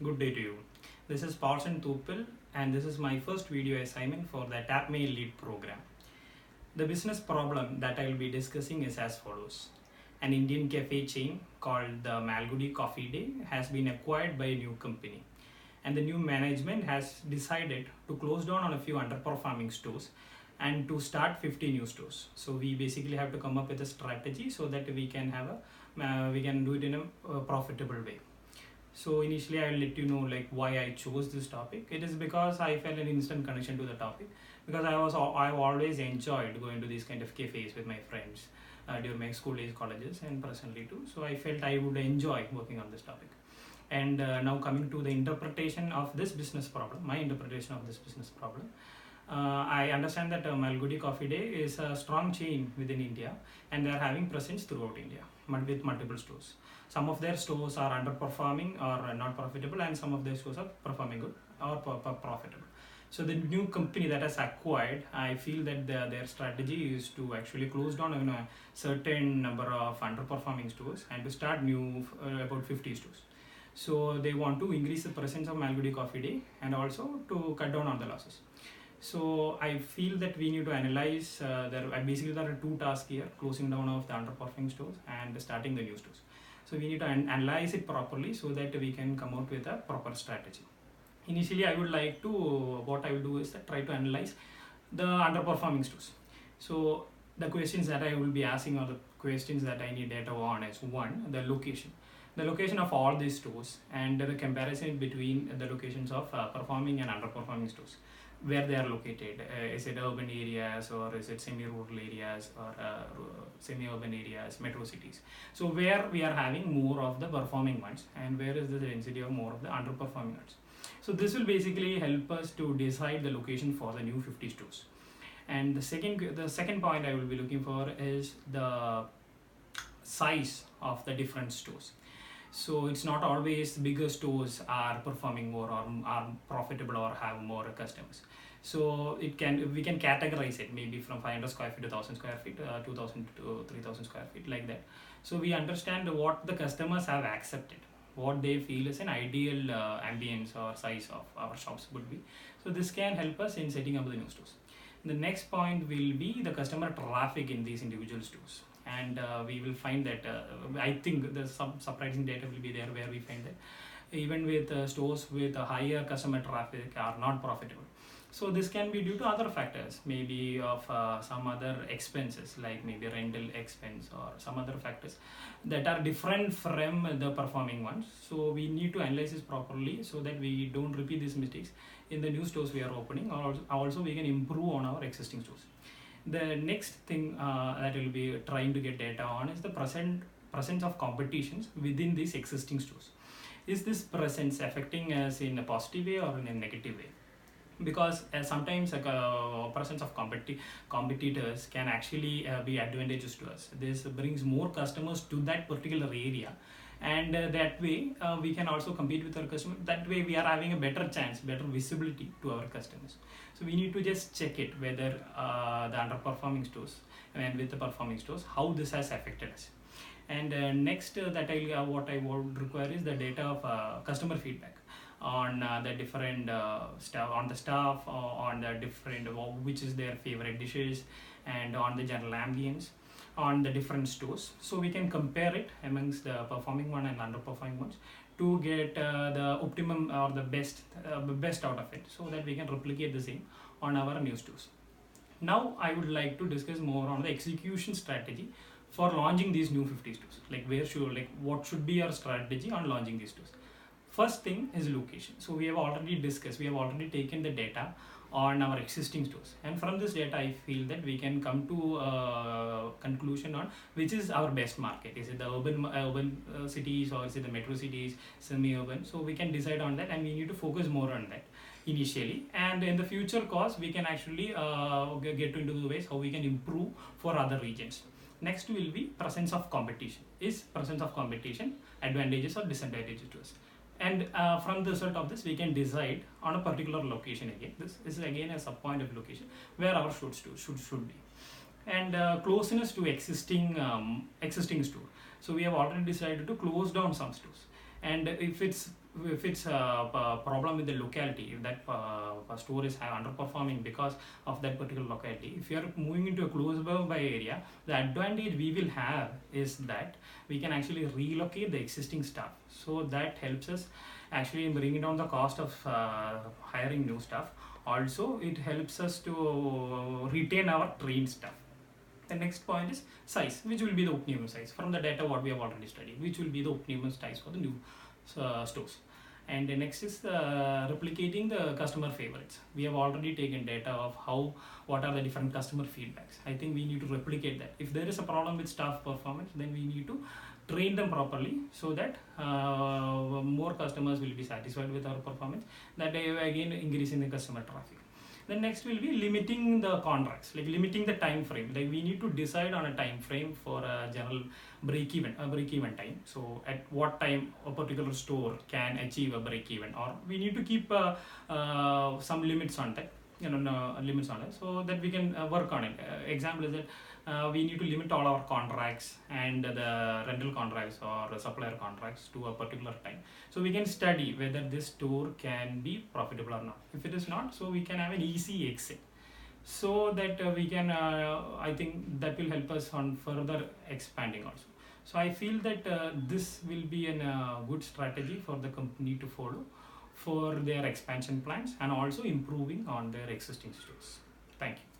Good day to you. This is Paulson Tupil, and this is my first video assignment for the TapMail Lead program. The business problem that I will be discussing is as follows. An Indian cafe chain called the Malgudi Coffee Day has been acquired by a new company, and the new management has decided to close down on a few underperforming stores and to start 50 new stores. So we basically have to come up with a strategy so that we can have we can do it in a profitable way. So initially I'll let you know like why I chose this topic. It is because I felt an instant connection to the topic, because I've always enjoyed going to these kind of cafes with my friends during my school days, colleges, and presently too. So I felt I would enjoy working on this topic. And now coming to the interpretation of this business problem, my interpretation of this business problem. I understand that Malgudi Coffee Day is a strong chain within India, and they are having presence throughout India with multiple stores. Some of their stores are underperforming or not profitable, and some of their stores are performing good or profitable. So the new company that has acquired, I feel that their strategy is to actually close down a certain number of underperforming stores and to start new about 50 stores. So they want to increase the presence of Malgudi Coffee Day and also to cut down on the losses. So I feel that we need to analyze, there are two tasks here: closing down of the underperforming stores and starting the new stores. So we need to analyze it properly so that we can come out with a proper strategy. Initially, I would like to, what I will do is that try to analyze the underperforming stores. So the questions that I will be asking, or the questions that I need data on, is one, the location of all these stores, and the comparison between the locations of performing and underperforming stores, where they are located. Is it urban areas, or is it semi-rural areas, or semi-urban areas, metro cities? So where we are having more of the performing ones, and where is the density of more of the underperforming ones. So this will basically help us to decide the location for the new 50 stores. And the second point I will be looking for is the size of the different stores. So it's not always bigger stores are performing more or are profitable or have more customers. So we can categorize it maybe from 500 square feet to 1000 square feet, 2000 to 3000 square feet, like that. So we understand what the customers have accepted, what they feel is an ideal ambience or size of our shops would be. So this can help us in setting up the new stores. The next point will be the customer traffic in these individual stores, and we will find that I think the surprising data will be there, where we find that even with stores with a higher customer traffic are not profitable. So this can be due to other factors, maybe of some other expenses, like maybe rental expense or some other factors that are different from the performing ones. So we need to analyze this properly so that we don't repeat these mistakes in the new stores we are opening, or also we can improve on our existing stores. The next thing that we'll be trying to get data on is the presence of competitions within these existing stores. Is this presence affecting us in a positive way or in a negative way? Because sometimes presence of competitors can actually be advantageous to us. This brings more customers to that particular area, and that way we can also compete with our customers. That way we are having a better chance, better visibility to our customers. So we need to just check it whether the underperforming stores and with the performing stores, how this has affected us. And next what I would require is the data of customer feedback on the different staff, on the different which is their favorite dishes, and on the general ambience on the different stores. So we can compare it amongst the performing one and underperforming ones to get the optimum or the best out of it, so that we can replicate the same on our new stores. Now I would like to discuss more on the execution strategy for launching these new 50 stores. What should be our strategy on launching these stores? First thing is location. So we have already taken the data on our existing stores, and from this data I feel that we can come to a conclusion on which is our best market. Is it the urban cities, or is it the metro cities, semi-urban? So we can decide on that, and we need to focus more on that initially, and in the future course we can actually get into the ways how we can improve for other regions. Next will be presence of competition. Is presence of competition advantageous or disadvantageous to us? And from the result of this we can decide on a particular location. Again, this is again a sub point of location where our should be. And closeness to existing store. So we have already decided to close down some stores, and if it's if it's a problem with the locality, if that store is underperforming because of that particular locality, if you are moving into a close by area, the advantage we will have is that we can actually relocate the existing staff. So that helps us actually in bringing down the cost of hiring new staff. Also, it helps us to retain our trained staff. The next point is size, which will be the optimum size from the data what we have already studied, which will be the optimum size for the new stores. And the next is replicating the customer favorites. We have already taken data of what are the different customer feedbacks. I think we need to replicate that. If there is a problem with staff performance, then we need to train them properly so that more customers will be satisfied with our performance. That again increasing the customer traffic. Then next will be limiting the contracts, like limiting the time frame. Like we need to decide on a time frame for a general break even time. So at what time a particular store can achieve a break even, or we need to keep some limits on that, limits on it, so that we can work on it. Example is that we need to limit all our contracts and the rental contracts or supplier contracts to a particular time, so we can study whether this store can be profitable or not. If it is not, so we can have an easy exit, so that we can I think that will help us on further expanding also. So I feel that this will be a good strategy for the company to follow for their expansion plans and also improving on their existing stores. Thank you.